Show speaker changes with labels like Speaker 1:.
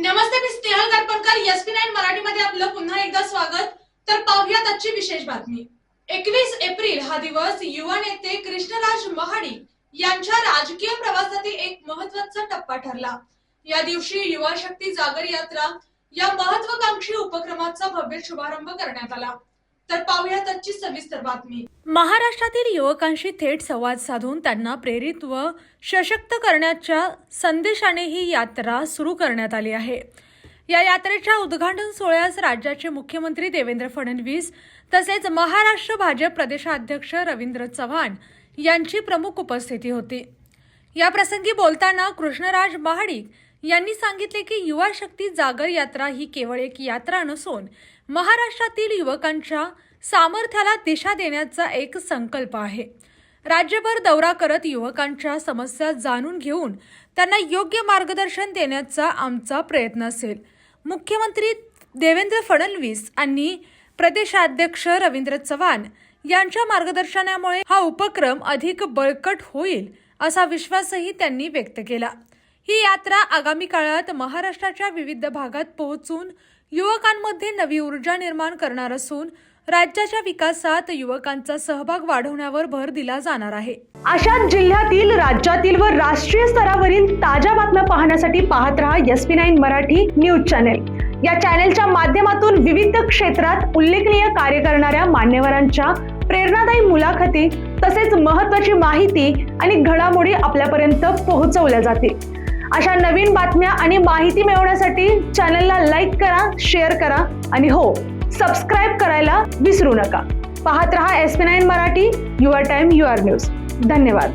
Speaker 1: नमस्ते, मी Snehal गारपणकर. SP9 मराठीमध्ये आपलं पुन्हा एकदा स्वागत. तर पाहूयात आजची विशेष बातमी. 21 एप्रिल हा दिवस युवा नेते कृष्णराज महाडिक यांच्या राजकीय प्रवासातील एक महत्त्वाचा टप्पा ठरला. या दिवशी युवा शक्ती जागर यात्रा या महत्त्वाकांक्षी उपक्रमाचा भव्य शुभारंभ करण्यात आला. तर पाहूयात आजची सविस्तर बातमी.
Speaker 2: महाराष्ट्रातील युवकांशी थेट संवाद साधून त्यांना प्रेरित व सशक्त करण्याच्या संदेशाने ही यात्रा सुरू करण्यात आली आहे. या यात्रेच्या उद्घाटन सोहळ्यास राज्याचे मुख्यमंत्री देवेंद्र फडणवीस तसेच महाराष्ट्र भाजप प्रदेशाध्यक्ष रवींद्र चव्हाण यांची प्रमुख उपस्थिती होती. या प्रसंगी बोलताना कृष्णराज महाडिक यांनी सांगितले की युवा शक्ती जागर यात्रा ही केवळ एक यात्रा नसून महाराष्ट्रातील युवकांच्या सामर्थ्याला दिशा देण्याचा एक संकल्प आहे. राज्यभर दौरा करत युवकांच्या समस्या जाणून घेऊन त्यांना योग्य मार्गदर्शन देण्याचा आमचा प्रयत्न असेल. मुख्यमंत्री देवेंद्र फडणवीस आणि प्रदेशाध्यक्ष रवींद्र चव्हाण यांच्या मार्गदर्शनामुळे हा उपक्रम अधिक बळकट होईल असा विश्वासही त्यांनी व्यक्त केला. ही यात्रा आगामी काळात महाराष्ट्राच्या विविध भागात पोहोचून युवकांमध्ये नवी ऊर्जा निर्माण करणार असून राज्याच्या विकासात युवकांचा सहभाग वाढवण्यावर भर दिला जाणार आहे.
Speaker 3: अशाच जिल्ह्यातील, राज्यातील व राष्ट्रीय स्तरावरील ताज्या बातम्या पाहण्यासाठी पाहत रहा SP9 मराठी न्यूज चॅनेल. या चॅनेलच्या माध्यमातून विविध क्षेत्रात उल्लेखनीय कार्य करणाऱ्या मान्यवरांच्या प्रेरणादायी मुलाखती तसेच महत्त्वाची माहिती आणि घडामोडी आपल्यापर्यंत पोहोचवल्या जातील. अशा नवीन बातम्या आणि माहिती मिळवण्यासाठी चॅनलला लाईक करा, शेअर करा आणि हो, सबस्क्राईब करायला विसरू नका. पाहत रहा SP9 Marathi, your time your news. धन्यवाद.